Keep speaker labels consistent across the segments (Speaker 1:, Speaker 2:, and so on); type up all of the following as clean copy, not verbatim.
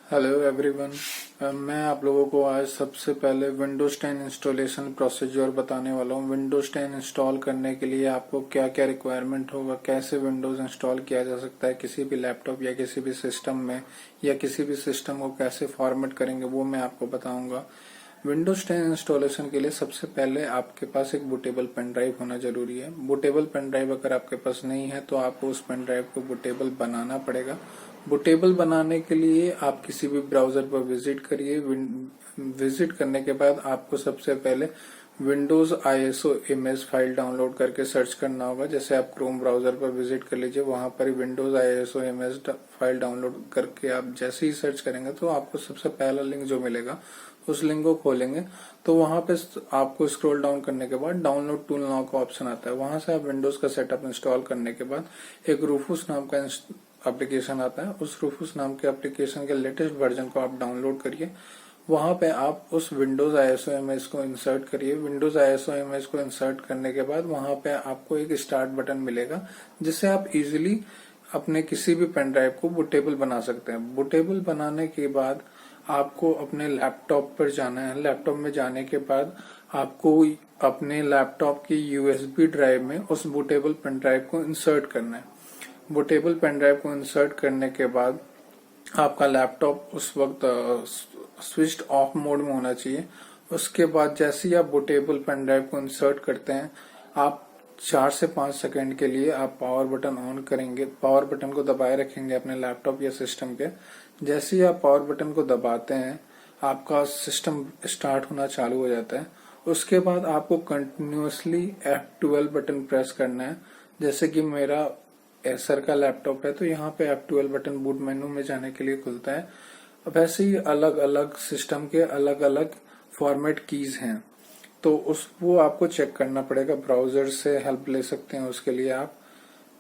Speaker 1: Hello everyone. मैं आप लोगों को आज सबसे पहले विंडोज 10 इंस्टॉलेशन प्रोसीजर बताने वाला हूँ। विंडोज 10 इंस्टॉल करने के लिए आपको क्या क्या रिक्वायरमेंट होगा, कैसे विंडोज इंस्टॉल किया जा सकता है किसी भी लैपटॉप या किसी भी सिस्टम में, या किसी भी सिस्टम को कैसे फॉर्मेट करेंगे वो मैं आपको बताऊंगा। विंडोज 10 इंस्टॉलेशन के लिए सबसे पहले आपके पास एक बूटेबल पेन ड्राइव होना जरूरी है। बूटेबल पेन ड्राइव अगर आपके पास नहीं है तो आपको उस पेन ड्राइव को बूटेबल बनाना पड़ेगा। बूटेबल बनाने के लिए आप किसी भी ब्राउजर पर विजिट करिए। विजिट करने के बाद आपको सबसे पहले Windows ISO image file download करके सर्च करना होगा। जैसे आप क्रोम ब्राउजर पर विजिट कर लीजिए, वहां पर Windows ISO image file download करके आप जैसे ही सर्च करेंगे तो आपको सबसे पहला लिंक जो मिलेगा उस लिंक को खोलेंगे तो वहां पे आपको स्क्रॉल डाउन करने के बाद डाउनलोड टूल नाउ का ऑप्शन आता है। वहां से आप विंडोज का सेटअप इंस्टॉल करने के बाद एक रूफूस नाम का एप्लीकेशन आता है। उस रूफूस नाम के एप्लीकेशन के लेटेस्ट वर्जन को आप डाउनलोड करिए। वहां पे आप उस विंडोज ISO इमेज को इंसर्ट करिए। विंडोज ISO इमेज को इंसर्ट करने के बाद वहां पे आपको एक स्टार्ट बटन मिलेगा, जिससे आप इजीली अपने किसी भी पेन ड्राइव को बूटेबल बना सकते हैं। बूटेबल बनाने के बाद आपको अपने लैपटॉप पर जाना है। लैपटॉप में जाने के बाद आपको अपने लैपटॉप की USB ड्राइव में उस बूटेबल पेन ड्राइव को इंसर्ट करना है। बूटेबल पेन ड्राइव को इंसर्ट करने के बाद आपका लैपटॉप उस वक्त स्विच्ड ऑफ मोड में होना चाहिए। उसके बाद जैसे ही आप बूटेबल पेन ड्राइव को इंसर्ट करते हैं, आप 4 से 5 सेकंड के लिए आप पावर बटन ऑन करेंगे। पावर बटन को दबाए रखेंगे अपने लैपटॉप या सिस्टम के। जैसे ही आप पावर बटन को दबाते हैं, आपका सिस्टम स्टार्ट होना चालू हो जाता है। उसके बाद आपको कंटिन्यूअसली F12 बटन प्रेस करना है। जैसे कि मेरा एसर का लैपटॉप है तो यहाँ पे F12 बटन बूट मेनू में जाने के लिए खुलता है। वैसे ही अलग अलग सिस्टम के अलग अलग फॉर्मेट कीज हैं, तो वो आपको चेक करना पड़ेगा। ब्राउजर से हेल्प ले सकते हैं उसके लिए आप।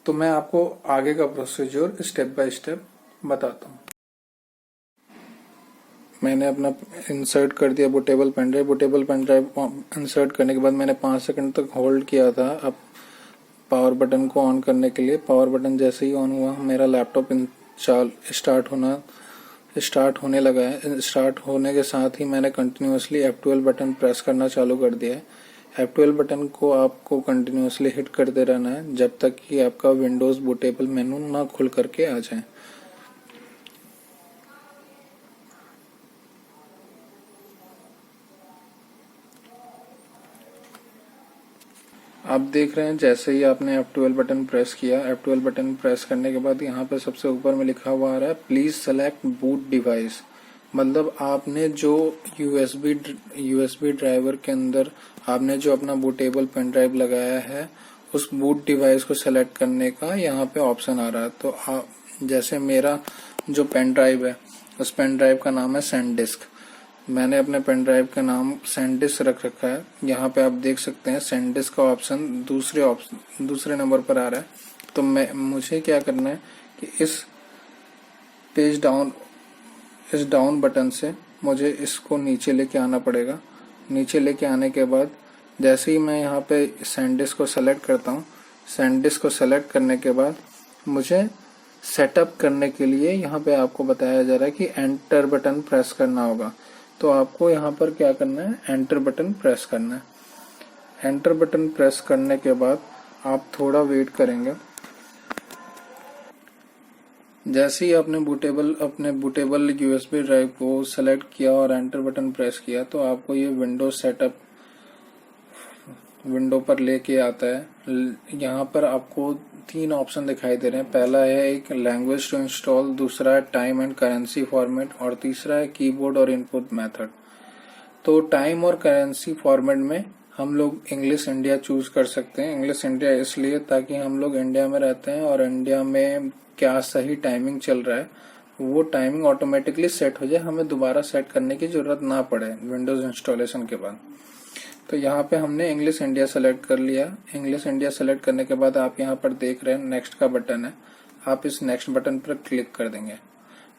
Speaker 1: तो मैं आपको आगे का प्रोसीजर स्टेप बाय स्टेप बताता हूँ। मैंने अपना इंसर्ट कर दिया bootable pen drive. Bootable pen drive insert करने के बाद मैंने 5 सेकंड तक होल्ड किया था। अब पावर बटन को ऑन करने के लिए पावर बटन जैसे ही ऑन हुआ, मेरा लैपटॉप स्टार्ट होने लगा है। स्टार्ट होने के साथ ही मैंने कंटिन्यूअसली F12 बटन प्रेस करना चालू कर दिया है। F12 बटन को आपको कंटिन्यूअसली हिट करते रहना है जब तक कि आपका विंडोज बूटेबल मेनू ना खुल करके आ जाए। आप देख रहे हैं जैसे ही आपने F12 बटन प्रेस किया, F12 बटन प्रेस करने के बाद यहाँ पे सबसे ऊपर में लिखा हुआ आ रहा है प्लीज सेलेक्ट बूट डिवाइस। मतलब आपने जो USB ड्राइवर के अंदर आपने जो अपना बूटेबल पेन ड्राइव लगाया है, उस बूट डिवाइस को सेलेक्ट करने का यहाँ पे ऑप्शन आ रहा है। तो जैसे मेरा जो पेन ड्राइव है उस पेन ड्राइव का नाम है सैनडिस्क। मैंने अपने पेन ड्राइव का नाम सैनडिस्क रख रखा है। यहाँ पे आप देख सकते हैं सैनडिस्क का ऑप्शन दूसरे नंबर पर आ रहा है। तो मुझे क्या करना है कि इस डाउन बटन से मुझे इसको नीचे लेके आना पड़ेगा। नीचे लेके आने के बाद जैसे ही मैं यहाँ पे सैनडिस्क को सेलेक्ट करता हूँ, सैनडिस्क को सेलेक्ट करने के बाद मुझे सेटअप करने के लिए यहाँ पे आपको बताया जा रहा है कि एंटर बटन प्रेस करना होगा। तो आपको यहाँ पर क्या करना है, एंटर बटन प्रेस करना है। एंटर बटन प्रेस करने के बाद आप थोड़ा वेट करेंगे। जैसे ही आपने अपने बूटेबल USB ड्राइव को सेलेक्ट किया और एंटर बटन प्रेस किया तो आपको ये विंडोज सेटअप विंडो पर लेके आता है। यहाँ पर आपको 3 ऑप्शन दिखाई दे रहे हैं। पहला है एक लैंग्वेज टू इंस्टॉल, दूसरा है टाइम एंड करेंसी फॉर्मेट और तीसरा है कीबोर्ड और इनपुट मेथड। तो टाइम और करेंसी फॉर्मेट में हम लोग इंग्लिश इंडिया चूज कर सकते हैं। इंग्लिश इंडिया इसलिए ताकि हम लोग इंडिया में रहते हैं और इंडिया में क्या सही टाइमिंग चल रहा है वो टाइमिंग ऑटोमेटिकली सेट हो जाए, हमें दोबारा सेट करने की जरूरत ना पड़े विंडोज इंस्टॉलेशन के बाद। तो यहाँ पे हमने इंग्लिश इंडिया सेलेक्ट कर लिया। इंग्लिश इंडिया सेलेक्ट करने के बाद आप यहाँ पर देख रहे हैं नेक्स्ट का बटन है। आप इस नेक्स्ट बटन पर क्लिक कर देंगे।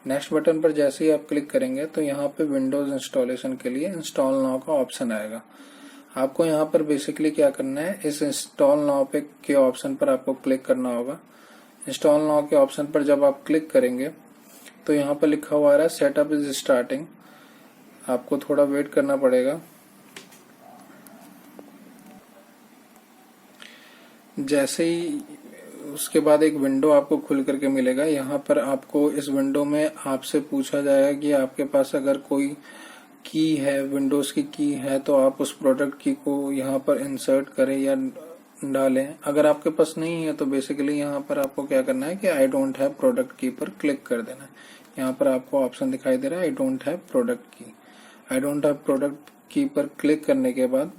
Speaker 1: नेक्स्ट बटन पर जैसे ही आप क्लिक करेंगे तो यहाँ पे विंडोज इंस्टॉलेशन के लिए इंस्टॉल नाउ का ऑप्शन आएगा। आपको यहाँ पर बेसिकली क्या करना है, इस इंस्टॉल नाउ पे के ऑप्शन पर आपको क्लिक करना होगा। इंस्टॉल नाउ के ऑप्शन पर जब आप क्लिक करेंगे तो यहाँ पर लिखा हुआ आ रहा है सेटअप इज स्टार्टिंग, आपको थोड़ा वेट करना पड़ेगा। जैसे ही उसके बाद एक विंडो आपको खुल करके मिलेगा। यहाँ पर आपको इस विंडो में आपसे पूछा जाएगा कि आपके पास अगर कोई की है, विंडोज की की है, तो आप उस प्रोडक्ट की को यहाँ पर इंसर्ट करें या डालें। अगर आपके पास नहीं है तो बेसिकली यहाँ पर आपको क्या करना है कि आई डोंट हैव प्रोडक्ट की पर क्लिक कर देना है। यहाँ पर आपको ऑप्शन दिखाई दे रहा है आई डोंट हैव प्रोडक्ट की। आई डोंट हैव प्रोडक्ट की पर क्लिक करने के बाद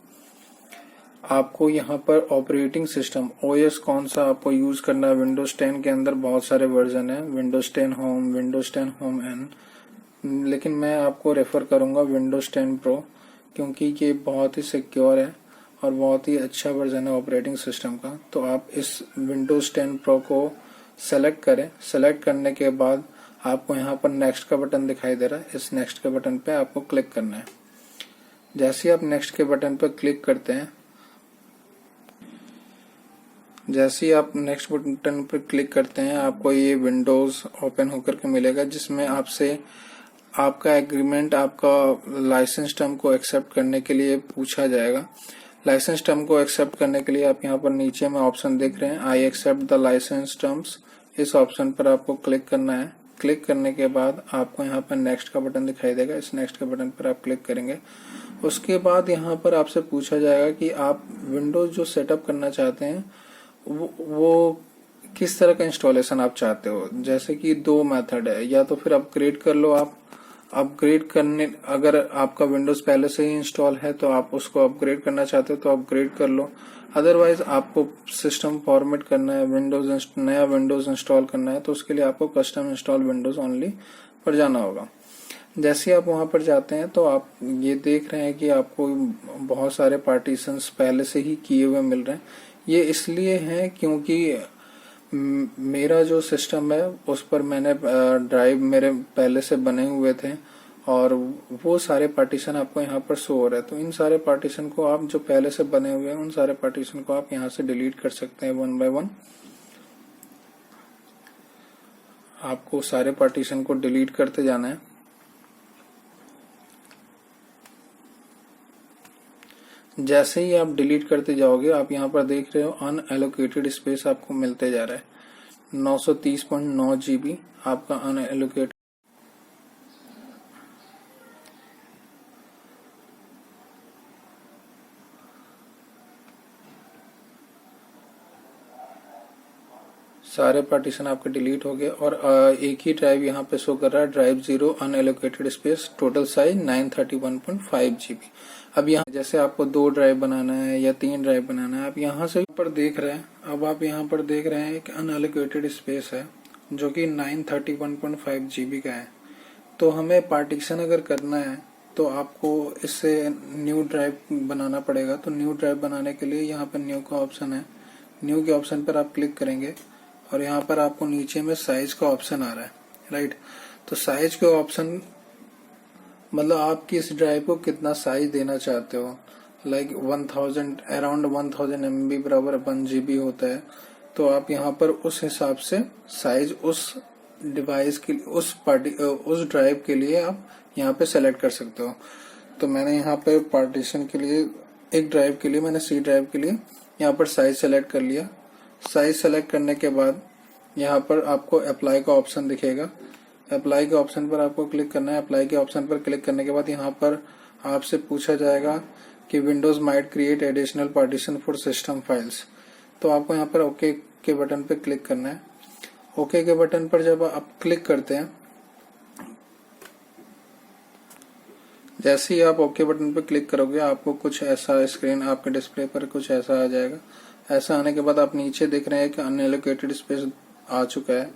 Speaker 1: आपको यहाँ पर ऑपरेटिंग सिस्टम ओएस कौन सा आपको यूज करना है। विंडोज 10 के अंदर बहुत सारे वर्जन है, Windows 10 home, Windows 10 home N, लेकिन मैं आपको रेफर करूंगा विंडोज 10 प्रो, क्योंकि ये बहुत ही सिक्योर है और बहुत ही अच्छा वर्जन है ऑपरेटिंग सिस्टम का। तो आप इस विंडोज 10 प्रो को सेलेक्ट करें। सेलेक्ट करने के बाद आपको यहाँ पर नेक्स्ट का बटन दिखाई दे रहा है, इस नेक्स्ट के बटन पे आपको क्लिक करना है। जैसे ही आप नेक्स्ट के बटन पर क्लिक करते हैं, जैसे ही आप नेक्स्ट बटन पर क्लिक करते हैं, आपको ये विंडोज ओपन होकर के मिलेगा, जिसमें आपसे आपका एग्रीमेंट, आपका लाइसेंस टर्म को एक्सेप्ट करने के लिए पूछा जाएगा। लाइसेंस टर्म को एक्सेप्ट करने के लिए आप यहाँ पर नीचे में ऑप्शन देख रहे हैं, I accept the licence terms. इस ऑप्शन पर आपको क्लिक करना है। क्लिक करने के बाद आपको यहाँ पर नेक्स्ट का बटन दिखाई देगा, इस नेक्स्ट के बटन पर आप क्लिक करेंगे। उसके बाद यहाँ पर आपसे पूछा जाएगा कि आप विंडोज जो सेटअप करना चाहते हैं वो किस तरह का इंस्टॉलेशन आप चाहते हो। जैसे कि दो मेथड है, या तो फिर अपग्रेड कर लो आप। अपग्रेड करने, अगर आपका विंडोज पहले से ही इंस्टॉल है तो आप उसको अपग्रेड करना चाहते हो तो अपग्रेड कर लो। अदरवाइज आपको सिस्टम फॉर्मेट करना है, विंडोज नया विंडोज इंस्टॉल करना है, तो उसके लिए आपको कस्टम इंस्टॉल विंडोज ओनली पर जाना होगा। जैसे आप वहां पर जाते हैं तो आप ये देख रहे हैं कि आपको बहुत सारे पार्टीशंस पहले से ही किए हुए मिल रहे हैं। ये इसलिए है क्योंकि मेरा जो सिस्टम है उस पर मैंने ड्राइव मेरे पहले से बने हुए थे और वो सारे पार्टीशन आपको यहाँ पर शो हो रहे हैं। तो इन सारे पार्टीशन को आप जो पहले से बने हुए हैं उन सारे पार्टीशन को आप यहाँ से डिलीट कर सकते हैं वन बाय वन। आपको सारे पार्टीशन को डिलीट करते जाना है। जैसे ही आप डिलीट करते जाओगे, आप यहाँ पर देख रहे हो अनएलोकेटेड स्पेस आपको मिलते जा रहा है। 930.9 GB आपका अनएलोकेटेड। सारे पार्टीशन आपके डिलीट हो गए और एक ही ड्राइव यहाँ पे शो कर रहा है, drive 0 unallocated space, total size 931.5 GB। अब यहाँ जैसे आपको 2 ड्राइव बनाना है या 3 ड्राइव बनाना है, आप यहाँ से ऊपर देख रहे हैं। अब आप यहाँ पर देख रहे हैं एक अनएलोकेटेड स्पेस है जो कि 931.5 GB का है। तो हमें पार्टीशन अगर करना है तो आपको इससे न्यू ड्राइव बनाना पड़ेगा। तो न्यू ड्राइव बनाने के लिए यहाँ पर न्यू का ऑप्शन है, न्यू के ऑप्शन पर आप क्लिक करेंगे और यहाँ पर आपको नीचे में साइज का ऑप्शन आ रहा है, राइट। तो साइज के ऑप्शन मतलब आप किस ड्राइव को कितना साइज देना चाहते हो, लाइक 1000 अराउंड 1000 MB बराबर 1 GB होता है। तो आप यहाँ पर उस हिसाब से साइज उस डिवाइस के लिए, उस ड्राइव के लिए आप यहाँ पे सेलेक्ट कर सकते हो। तो मैंने यहाँ पे पार्टीशन के लिए, एक ड्राइव के लिए मैंने C ड्राइव के लिए यहाँ पर साइज सेलेक्ट कर लिया। साइज सेलेक्ट करने के बाद यहाँ पर आपको अप्लाई का ऑप्शन दिखेगा। अप्लाई के ऑप्शन पर आपको क्लिक करना है। अप्लाई के ऑप्शन पर क्लिक करने के बाद यहाँ पर आपसे पूछा जाएगा कि Windows might create additional partition for system files. तो आपको यहाँ पर ओके के बटन पर क्लिक करना है। ओके के बटन पर जब आप क्लिक करते हैं, जैसे ही आप ओके बटन पर क्लिक करोगे आपको कुछ ऐसा स्क्रीन आपके डिस्प्ले पर कुछ ऐसा आ जाएगा। ऐसा आने के बाद आप नीचे देख रहे हैं कि अनएलोकेटेड स्पेस आ चुका है।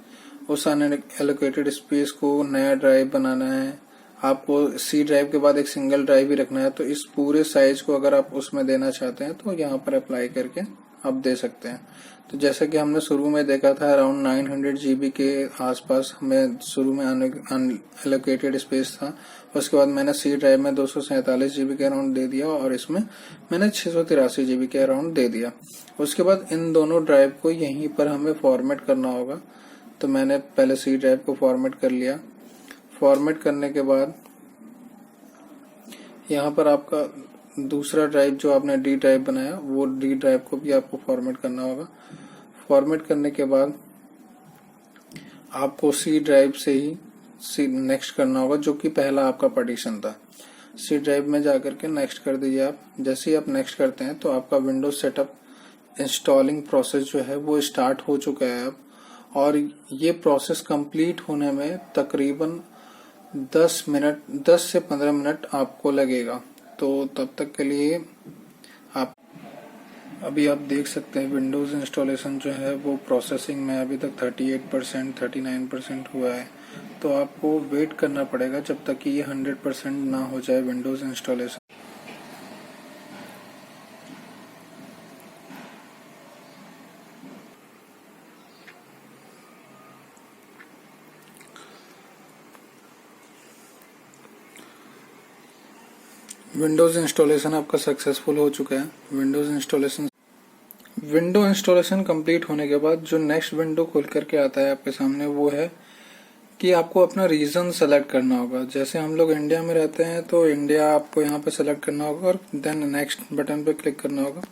Speaker 1: उस अनएलोकेटेड स्पेस को नया ड्राइव बनाना है, आपको C ड्राइव के बाद एक सिंगल ड्राइव भी रखना है। तो इस पूरे साइज को अगर आप उसमें देना चाहते हैं तो यहाँ पर अप्लाई करके आप दे सकते हैं। तो जैसा कि हमने शुरू में देखा था अराउंड 900 GB के आसपास हमें शुरू में अनएलोकेटेड स्पेस था। उसके बाद मैंने C ड्राइव में 247 GB के अराउंड दे दिया और इसमें मैंने 683 GB के अराउंड दे दिया। उसके बाद इन दोनों ड्राइव को यहीं पर हमें फॉर्मेट करना होगा। तो मैंने पहले C ड्राइव को फॉर्मेट कर लिया। फॉर्मेट करने के बाद यहाँ पर आपका दूसरा ड्राइव जो आपने डी ड्राइव बनाया वो डी ड्राइव को भी आपको फॉर्मेट करना होगा। फॉर्मेट करने के बाद आपको सी ड्राइव से ही सी नेक्स्ट करना होगा, जो कि पहला आपका पार्टीशन था। सी ड्राइव में जाकर के नेक्स्ट कर दीजिए आप। जैसे ही आप नेक्स्ट करते हैं तो आपका विंडोज सेटअप इंस्टॉलिंग प्रोसेस जो है वो स्टार्ट हो चुका है अब, और ये प्रोसेस कंप्लीट होने में तकरीबन 10 से 15 मिनट आपको लगेगा। तो तब तक के लिए अभी आप देख सकते हैं विंडोज इंस्टॉलेशन जो है वो प्रोसेसिंग में अभी तक 38% 39% हुआ है। तो आपको वेट करना पड़ेगा जब तक कि ये 100% ना हो जाए विंडोज इंस्टॉलेशन। विंडोज इंस्टॉलेशन आपका सक्सेसफुल हो चुका है। विंडो इंस्टॉलेशन कंप्लीट होने के बाद जो नेक्स्ट विंडो खुल करके आता है आपके सामने वो है कि आपको अपना रीजन सेलेक्ट करना होगा। जैसे हम लोग इंडिया में रहते हैं तो इंडिया आपको यहाँ पे सेलेक्ट करना होगा और देन नेक्स्ट बटन पे क्लिक करना होगा।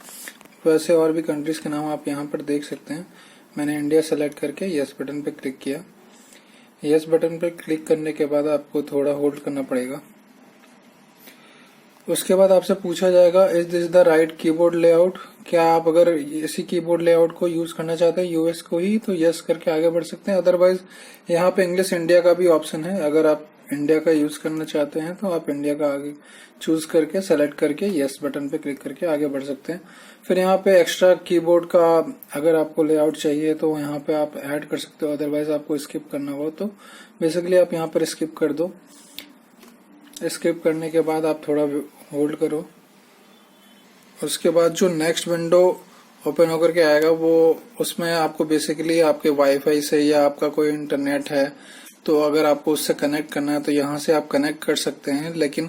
Speaker 1: वैसे और भी कंट्रीज के नाम आप यहाँ पर देख सकते हैं। मैंने इंडिया सेलेक्ट करके यस बटन पे क्लिक किया। यस बटन पे क्लिक करने के बाद आपको थोड़ा होल्ड करना पड़ेगा। उसके बाद आपसे पूछा जाएगा is this the right keyboard layout. क्या आप अगर इसी कीबोर्ड लेआउट को यूज करना चाहते हैं यूएस को ही, तो यस करके आगे बढ़ सकते हैं। अदरवाइज यहाँ पे इंग्लिश इंडिया का भी ऑप्शन है। अगर आप इंडिया का यूज करना चाहते हैं तो आप इंडिया का आगे चूज करके सेलेक्ट करके यस बटन पे क्लिक करके आगे बढ़ सकते हैं। फिर यहाँ पे एक्स्ट्रा कीबोर्ड का अगर आपको लेआउट चाहिए तो यहाँ पे आप ऐड कर सकते हो। अदरवाइज आपको स्किप करना हो तो बेसिकली आप यहाँ पर स्किप कर दो। स्किप करने के बाद आप थोड़ा होल्ड करो। उसके बाद जो नेक्स्ट विंडो ओपन होकर के आएगा वो उसमें आपको बेसिकली आपके वाईफाई से या आपका कोई इंटरनेट है तो अगर आपको उससे कनेक्ट करना है तो यहाँ से आप कनेक्ट कर सकते हैं। लेकिन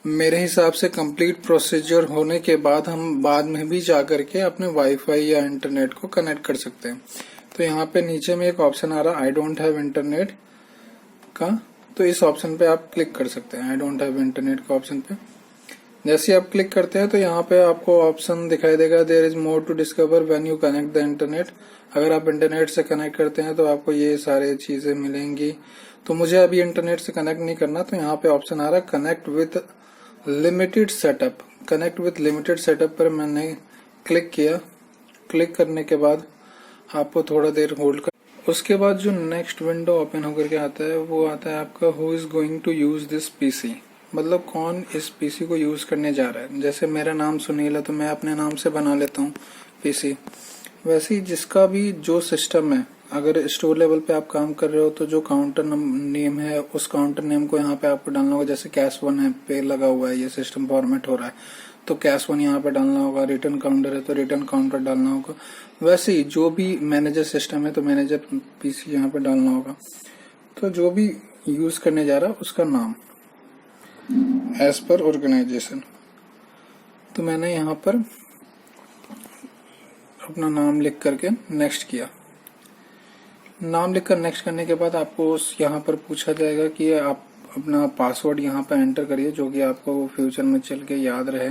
Speaker 1: मेरे हिसाब से कंप्लीट प्रोसीजर होने के बाद हम बाद में भी जा करके अपने वाईफाई या इंटरनेट को कनेक्ट कर सकते हैं। तो यहाँ पे नीचे में एक ऑप्शन आ रहा है आई डोंट हैव इंटरनेट का, तो इस ऑप्शन पे आप क्लिक कर सकते हैं। आई डोंट हैव इंटरनेट का ऑप्शन पे जैसे आप क्लिक करते हैं तो यहाँ पे आपको ऑप्शन दिखाई देगा there is more to discover when you connect the internet. अगर आप इंटरनेट से कनेक्ट करते हैं तो आपको ये सारे चीजें मिलेंगी। तो मुझे अभी इंटरनेट से कनेक्ट नहीं करना, तो यहाँ पे ऑप्शन आ रहा है connect with limited setup. Connect with limited setup पर मैंने क्लिक किया। क्लिक करने के बाद आपको थोड़ा देर होल्ड कर, उसके बाद जो नेक्स्ट विंडो ओपन होकर के आता है वो आता है आपका who is going to use this PC, मतलब कौन इस पीसी को यूज करने जा रहा है। जैसे मेरा नाम सुनील है तो मैं अपने नाम से बना लेता हूँ पीसी। वैसे ही जिसका भी जो सिस्टम है, अगर स्टोर लेवल पे आप काम कर रहे हो तो जो काउंटर नेम है उस काउंटर नेम को यहाँ पे आपको डालना होगा। जैसे कैश वन है पे लगा हुआ है, ये सिस्टम फॉर्मेट हो रहा है तो कैश वन यहाँ पे डालना होगा। रिटर्न काउंटर है तो रिटर्न काउंटर डालना होगा। वैसे ही जो भी मैनेजर सिस्टम है तो मैनेजर पीसी यहाँ पे डालना होगा। तो जो भी यूज करने जा रहा है उसका नाम एज पर ऑर्गेनाइजेशन। तो मैंने यहाँ पर अपना नाम लिख करके नेक्स्ट किया। नाम लिखकर नेक्स्ट करने के बाद आपको यहाँ पर पूछा जाएगा कि आप अपना पासवर्ड यहाँ पर एंटर करिए जो कि आपको फ्यूचर में चल के याद रहे।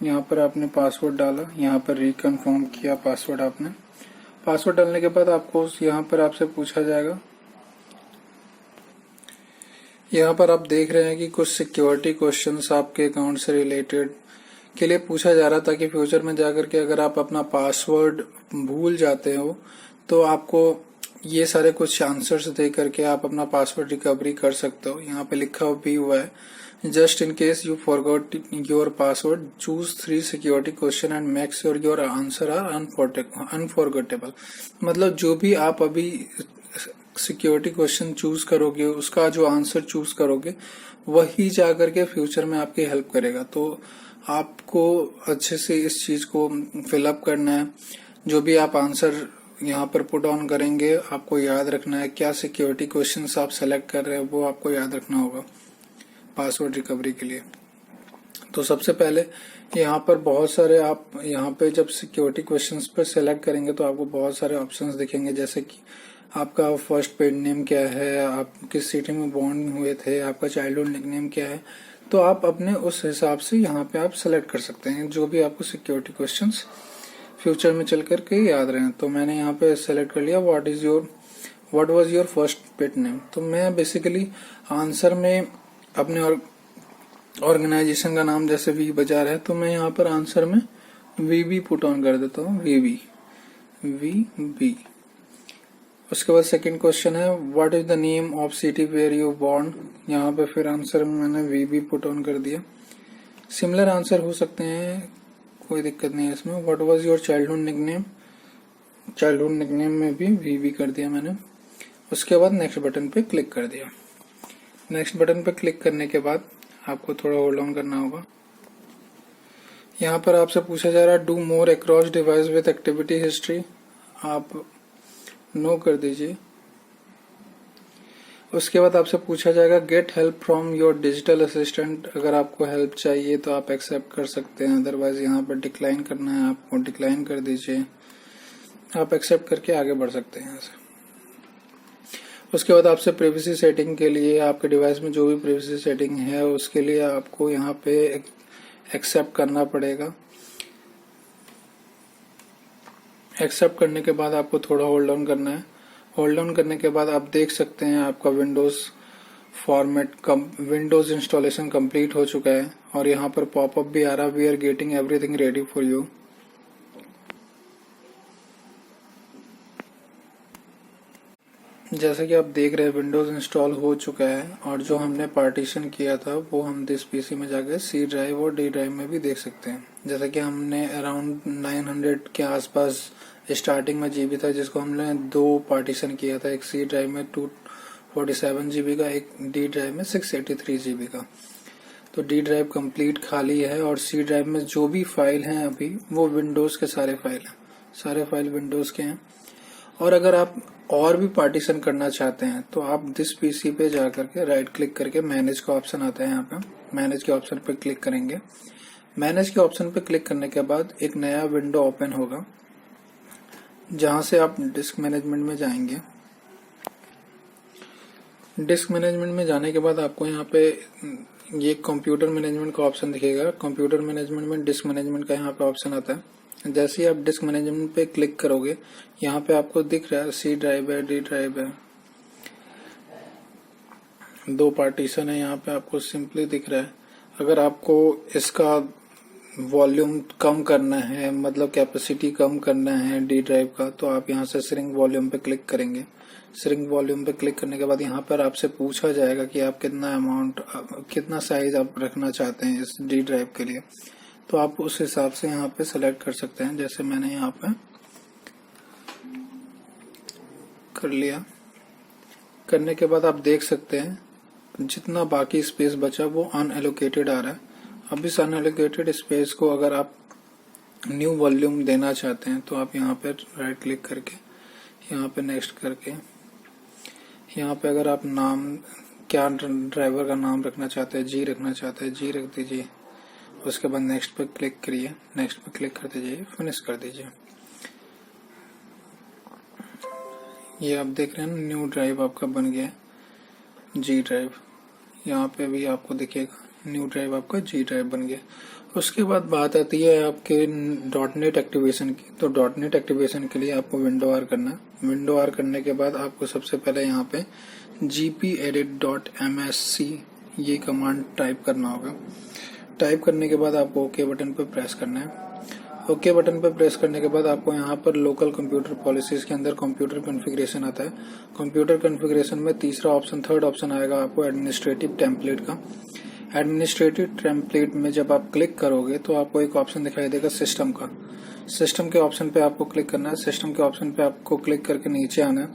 Speaker 1: यहाँ पर आपने पासवर्ड डाला, यहाँ पर रिकन्फर्म किया पासवर्ड आपने। पासवर्ड डालने के बाद आपको यहाँ पर आपसे पूछा जाएगा, यहाँ पर आप देख रहे हैं कि कुछ सिक्योरिटी क्वेश्चंस आपके अकाउंट से रिलेटेड के लिए पूछा जा रहा था कि फ्यूचर में जाकर के अगर आप अपना पासवर्ड भूल जाते हो तो आपको ये सारे कुछ आंसर्स दे करके आप अपना पासवर्ड रिकवरी कर सकते हो। यहाँ पे लिखा भी हुआ है just in case you forgot your password choose 3 security question and make sure your answer are unforgettable. मतलब जो भी आप अभी सिक्योरिटी क्वेश्चन चूज करोगे उसका जो आंसर चूज करोगे वही जाकर के फ्यूचर में आपकी हेल्प करेगा। तो आपको अच्छे से इस चीज को फिलअप करना है। जो भी आप आंसर यहाँ पर पुट ऑन करेंगे आपको याद रखना है। क्या सिक्योरिटी क्वेश्चंस आप सेलेक्ट कर रहे हैं वो आपको याद रखना होगा पासवर्ड रिकवरी के लिए। तो सबसे पहले यहाँ पर बहुत सारे आप यहाँ पे जब सिक्योरिटी क्वेश्चंस पर सेलेक्ट करेंगे तो आपको बहुत सारे ऑप्शंस दिखेंगे। जैसे कि आपका फर्स्ट पेट नेम क्या है, आप किस सिटी में बॉर्न हुए थे, आपका चाइल्डहुड निकनेम क्या है, तो आप अपने उस हिसाब से यहाँ पे आप सेलेक्ट कर सकते हैं जो भी आपको सिक्योरिटी क्वेश्चंस फ्यूचर में चल करके याद रहे। तो मैंने यहाँ पे सेलेक्ट कर लिया what was your first pet name. तो मैं बेसिकली आंसर में अपने ऑर्गेनाइजेशन का नाम जैसे वी बाजार है, तो मैं यहाँ पर आंसर में वीबी पुट ऑन कर देता हूँ, वीबी। उसके बाद सेकंड क्वेश्चन है what is the name of city where you born. यहाँ पे फिर आंसर में मैंने वीबी पुट ऑन कर दिया। सिमिलर आंसर हो सकते हैं, कोई दिक्कत नहीं है इसमें। What was your childhood nickname, childhood nickname में भी वीबी कर दिया मैंने। उसके बाद नेक्स्ट बटन पे क्लिक कर दिया। नेक्स्ट बटन पे क्लिक करने के बाद आपको थोड़ा होल्ड ऑन करना होगा। यहाँ पर आपसे पूछा जा रहा है do more across device with activity history, आप नो कर दीजिए। उसके बाद आपसे पूछा जाएगा get help from your digital assistant, अगर आपको हेल्प चाहिए तो आप एक्सेप्ट कर सकते हैं, अदरवाइज यहाँ पर डिक्लाइन करना है आपको, डिक्लाइन कर दीजिए। आप एक्सेप्ट करके आगे बढ़ सकते हैं यहाँ से। उसके बाद आपसे प्राइवेसी सेटिंग के लिए, आपके डिवाइस में जो भी प्राइवेसी सेटिंग है उसके लिए आपको यहाँ पे एक्सेप्ट करना पड़ेगा। एक्सेप्ट करने के बाद आपको थोड़ा होल्ड ऑन करना है। होल्ड ऑन करने के बाद आप देख सकते हैं आपका विंडोज इंस्टॉलेशन कंप्लीट हो चुका है और यहाँ पर पॉपअप भी आ रहा है we are getting everything ready for you. जैसे कि आप देख रहे हैं विंडोज इंस्टॉल हो चुका है और जो हमने पार्टीशन किया था वो हम दिस पीसी में जाकर सी ड्राइव और डी ड्राइव में भी देख सकते हैं। जैसा कि हमने अराउंड 900 के आसपास स्टार्टिंग में जीबी था जिसको हमने 2 पार्टीशन किया था, एक सी ड्राइव में 247 जीबी का, एक डी ड्राइव में 683 जीबी का। तो डी ड्राइव कंप्लीट खाली है और सी ड्राइव में जो भी फाइल हैं अभी वो विंडोज के सारे फाइल हैं, सारे फाइल विंडोज के हैं। और अगर आप और भी पार्टीशन करना चाहते हैं तो आप दिस पीसी पे जाकर के राइट क्लिक करके मैनेज का ऑप्शन आता है, यहाँ पे मैनेज के ऑप्शन पे क्लिक करेंगे। मैनेज के ऑप्शन पे क्लिक करने के बाद एक नया विंडो ओपन होगा जहां से आप डिस्क मैनेजमेंट में जाएंगे। डिस्क मैनेजमेंट में जाने के बाद आपको यहाँ पे ये कंप्यूटर मैनेजमेंट का ऑप्शन दिखेगा। कंप्यूटर मैनेजमेंट में डिस्क मैनेजमेंट का यहाँ पे ऑप्शन आता है। जैसे ही आप डिस्क मैनेजमेंट पे क्लिक करोगे यहाँ पे आपको दिख रहा है सी ड्राइव है, डी ड्राइव है, 2 पार्टीशन है, यहाँ पे आपको सिंपली दिख रहा है। अगर आपको इसका वॉल्यूम कम करना है, मतलब कैपेसिटी कम करना है डी ड्राइव का, तो आप यहाँ से श्रिंक वॉल्यूम पे क्लिक करेंगे। श्रिंक वॉल्यूम पे क्लिक करने के बाद यहाँ पर आपसे पूछा जाएगा कि आप कितना साइज आप रखना चाहते हैं इस डी ड्राइव के लिए, तो आप उस हिसाब से यहाँ पे सेलेक्ट कर सकते हैं। जैसे मैंने यहाँ पे कर लिया। करने के बाद आप देख सकते हैं जितना बाकी स्पेस बचा वो अनएलोकेटेड आ रहा है। अब इस अनएलोकेटेड स्पेस को अगर आप न्यू वॉल्यूम देना चाहते हैं तो आप यहाँ पे राइट क्लिक करके यहाँ पे नेक्स्ट करके यहाँ पे अगर आप नाम क्या ड्राइवर का नाम रखना चाहते हैं, जी रखना चाहते हैं, जी रख दीजिए। उसके बाद नेक्स्ट पे क्लिक करिए, नेक्स्ट पे क्लिक कर दीजिए, फिनिश कर दीजिए। ये आप देख रहे हैं न्यू ड्राइव आपका बन गया है जी ड्राइव। यहाँ पे भी आपको दिखेगा न्यू ड्राइव आपका जी ड्राइव बन गया। उसके बाद बात आती है आपके .NET एक्टिवेशन की। तो .NET एक्टिवेशन के लिए आपको विंडो आर करना है। विंडो आर करने के बाद आपको सबसे पहले यहाँ पे gpedit.msc ये कमांड टाइप करना होगा। टाइप करने के बाद आपको ओके बटन पर प्रेस करना है। ओके बटन पर प्रेस करने के बाद आपको यहाँ पर लोकल कंप्यूटर पॉलिसीज के अंदर कंप्यूटर कॉन्फ़िगरेशन आता है। कंप्यूटर कॉन्फ़िगरेशन में थर्ड ऑप्शन आएगा आपको एडमिनिस्ट्रेटिव टेम्पलेट का। एडमिनिस्ट्रेटिव टेम्पलेट में जब आप क्लिक करोगे तो आपको एक ऑप्शन दिखाई देगा सिस्टम का। सिस्टम के ऑप्शन पे आपको क्लिक करना है। सिस्टम के ऑप्शन पे आपको क्लिक करके नीचे आना है।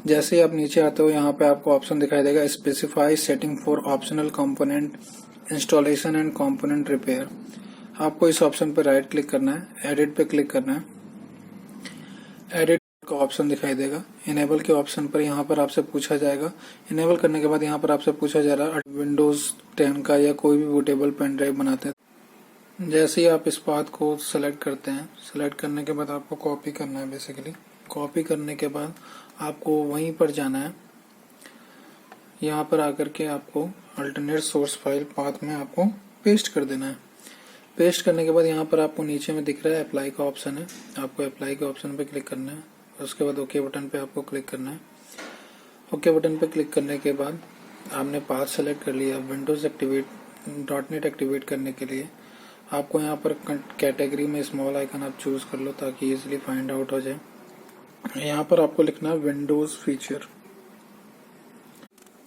Speaker 1: जैसे ही आप नीचे आते हो यहाँ पे आपको ऑप्शन दिखाई देगा specify setting for optional component installation and component repair. आपको इस ऑप्शन पे राइट क्लिक करना है, एडिट पे क्लिक करना है। एडिट का ऑप्शन दिखाई देगा। इनेबल के ऑप्शन पर यहाँ पर आपसे पूछा जाएगा। इनेबल करने के बाद यहाँ पर आपसे पूछा जा रहा है विंडोज 10 का या कोई भी बूटेबल पेन ड्राइव बनाते हैं। जैसे ही आप इस पाथ को सेलेक्ट करते हैं, सेलेक्ट करने के बाद आपको कॉपी करना है। बेसिकली कॉपी करने के बाद आपको वहीं पर जाना है, यहाँ पर आकर के आपको अल्टरनेट सोर्स फाइल पाथ में आपको पेस्ट कर देना है। पेस्ट करने के बाद यहाँ पर आपको नीचे में दिख रहा है अप्लाई का ऑप्शन है, आपको अप्लाई के ऑप्शन पे क्लिक करना है। उसके बाद ओके बटन पे आपको क्लिक करना है। ओके बटन पे क्लिक करने के बाद आपने पाथ सेलेक्ट कर लिया। विंडोज .NET एक्टिवेट करने के लिए आपको यहाँ पर कैटेगरी में स्मॉल आइकन आप चूज कर लो ताकि इजीली फाइंड आउट हो जाए। यहाँ पर आपको लिखना है विंडोज फीचर।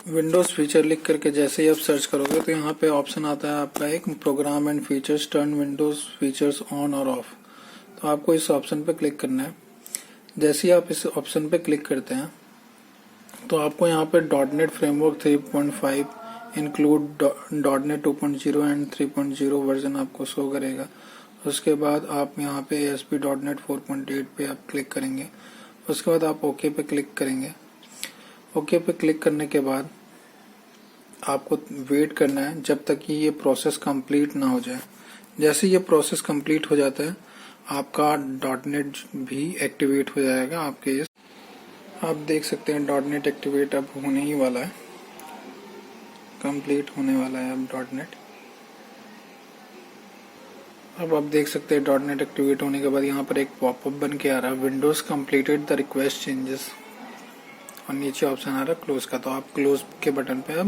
Speaker 1: विंडोज फीचर लिख करके जैसे ही आप सर्च करोगे तो यहाँ पे ऑप्शन आता है आपका एक program and features, turn Windows features on और ऑफ। तो आपको इस ऑप्शन पे क्लिक करना है। जैसे ही आप इस ऑप्शन पे क्लिक करते हैं तो आपको यहाँ पे .NET framework 3.5 include .NET 2.0 and 3.0 version आपको शो करेगा। उसके बाद आप यहाँ पे ASP.NET 4.8 पे आप क्लिक करेंगे। उसके बाद आप ओके पे क्लिक करेंगे। ओके पे क्लिक करने के बाद आपको वेट करना है जब तक कि ये प्रोसेस कंप्लीट ना हो जाए। जैसे ये प्रोसेस कंप्लीट हो जाता है आपका .NET भी एक्टिवेट हो जाएगा आपके इस। आप देख सकते हैं .NET एक्टिवेट अब होने ही वाला है, कंप्लीट होने वाला है अब .NET। अब आप देख सकते हैं .NET एक्टिवेट होने के बाद यहाँ पर एक पॉपअप बन के आ रहा है Windows completed the request changes, और नीचे ऑप्शन आ रहा है क्लोज का। तो आप क्लोज के बटन पे आप